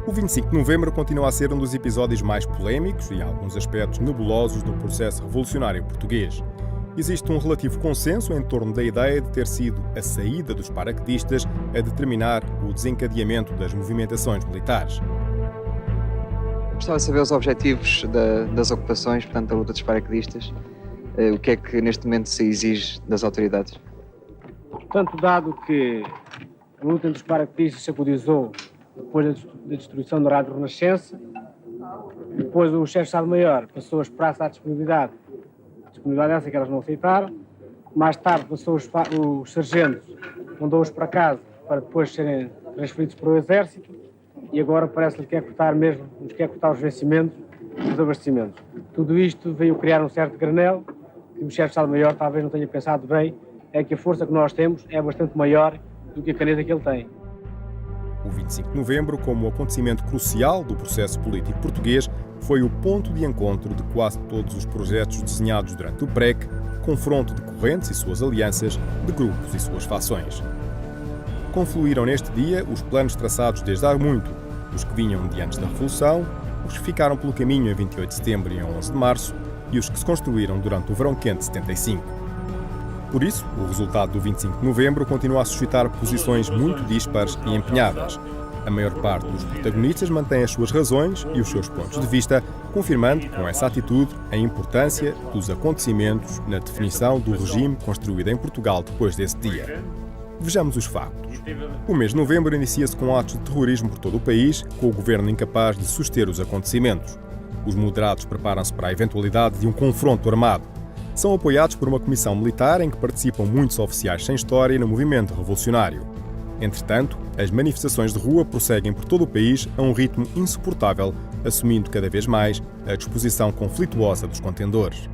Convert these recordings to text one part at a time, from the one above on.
O 25 de novembro continua a ser um dos episódios mais polémicos e, em alguns aspectos, nebulosos do processo revolucionário português. Existe um relativo consenso em torno da ideia de ter sido a saída dos paraquedistas a determinar o desencadeamento das movimentações militares. Gostava de saber os objetivos das ocupações, portanto, da luta dos paraquedistas. O que é que neste momento se exige das autoridades? Portanto, dado que a luta entre os paraquedistas se agudizou depois da destruição da Rádio Renascença, depois o chefe de Estado-Maior passou a esperar-se à disponibilidade essa que elas não aceitaram. Mais tarde passou os sargentos, mandou-os para casa para depois serem transferidos para o Exército e agora parece-lhe que nos quer cortar os vencimentos e os abastecimentos. Tudo isto veio criar um certo granel que o chefe de Estado-Maior talvez não tenha pensado bem, é que a força que nós temos é bastante maior do que a caneta que ele tem. O 25 de novembro, como acontecimento crucial do processo político português, foi o ponto de encontro de quase todos os projetos desenhados durante o PREC, confronto de correntes e suas alianças, de grupos e suas fações. Confluíram neste dia os planos traçados desde há muito, os que vinham de antes da Revolução, os que ficaram pelo caminho em 28 de setembro e em 11 de março e os que se construíram durante o verão quente de 75. Por isso, o resultado do 25 de novembro continua a suscitar posições muito dispares e empenhadas. A maior parte dos protagonistas mantém as suas razões e os seus pontos de vista, confirmando com essa atitude a importância dos acontecimentos na definição do regime construído em Portugal depois desse dia. Vejamos os factos. O mês de novembro inicia-se com atos de terrorismo por todo o país, com o governo incapaz de suster os acontecimentos. Os moderados preparam-se para a eventualidade de um confronto armado. São apoiados por uma comissão militar em que participam muitos oficiais sem história no movimento revolucionário. Entretanto, as manifestações de rua prosseguem por todo o país a um ritmo insuportável, assumindo cada vez mais a disposição conflituosa dos contendores.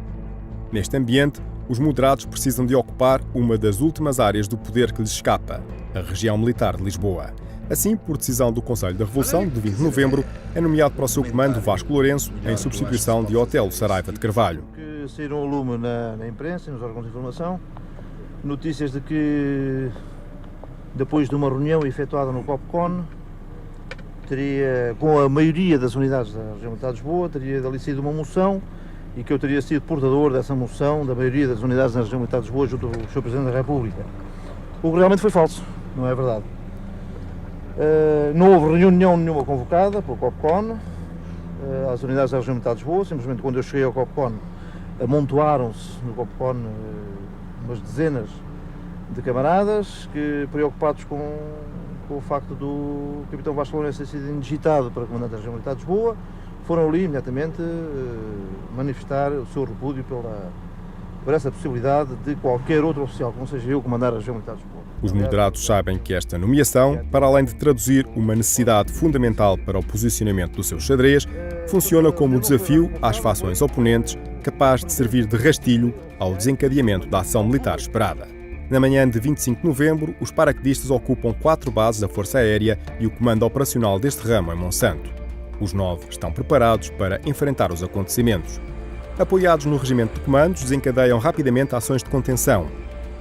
Neste ambiente, os moderados precisam de ocupar uma das últimas áreas do poder que lhes escapa, a região militar de Lisboa. Assim, por decisão do Conselho da Revolução, de 20 de novembro, é nomeado para o seu comando Vasco Lourenço, em substituição de Otelo Saraiva de Carvalho. Saíram ao lume na imprensa e nos órgãos de informação notícias de que, depois de uma reunião efetuada no COPCON, com a maioria das unidades da região militar de Lisboa, teria dali sido uma moção e que eu teria sido portador dessa moção da maioria das unidades da região militar de Lisboa junto ao Sr. Presidente da República. O que realmente foi falso, não é verdade. Não houve reunião nenhuma convocada pelo COPCON às unidades da região militar de Lisboa. Simplesmente quando eu cheguei ao COPCON amontoaram-se no COPCON umas dezenas de camaradas que, preocupados com o facto do capitão Vasco Lourenço ter sido indigitado para comandante da região militar de Lisboa, foram ali imediatamente manifestar o seu repúdio por essa possibilidade de qualquer outro oficial, que não seja eu, comandar a região militar de Lisboa. Os moderados sabem que esta nomeação, para além de traduzir uma necessidade fundamental para o posicionamento do seu xadrez, funciona como desafio às fações oponentes, capaz de servir de rastilho ao desencadeamento da ação militar esperada. Na manhã de 25 de novembro, os paraquedistas ocupam 4 bases da Força Aérea e o comando operacional deste ramo em Monsanto. Os 9 estão preparados para enfrentar os acontecimentos. Apoiados no regimento de comandos, desencadeiam rapidamente ações de contenção.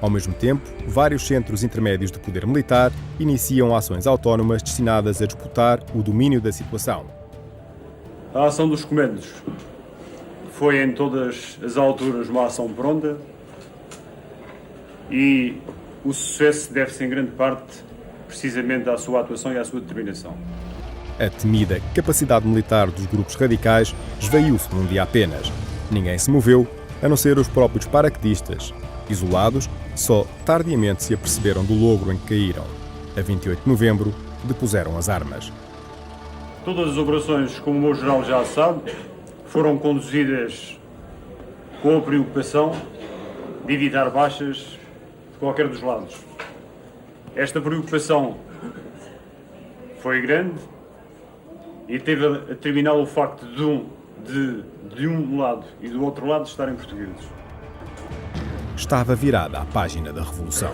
Ao mesmo tempo, vários centros intermédios de poder militar iniciam ações autónomas destinadas a disputar o domínio da situação. A ação dos comandos foi em todas as alturas uma ação pronta e o sucesso deve-se em grande parte precisamente à sua atuação e à sua determinação. A temida capacidade militar dos grupos radicais esvaiu-se num dia apenas. Ninguém se moveu, a não ser os próprios paraquedistas. Isolados, só tardiamente se aperceberam do logro em que caíram. A 28 de novembro, depuseram as armas. Todas as operações, como o meu general já sabe, foram conduzidas com a preocupação de evitar baixas de qualquer dos lados. Esta preocupação foi grande e teve a terminar o facto de um lado e do outro lado estarem portugueses. Estava virada à página da Revolução.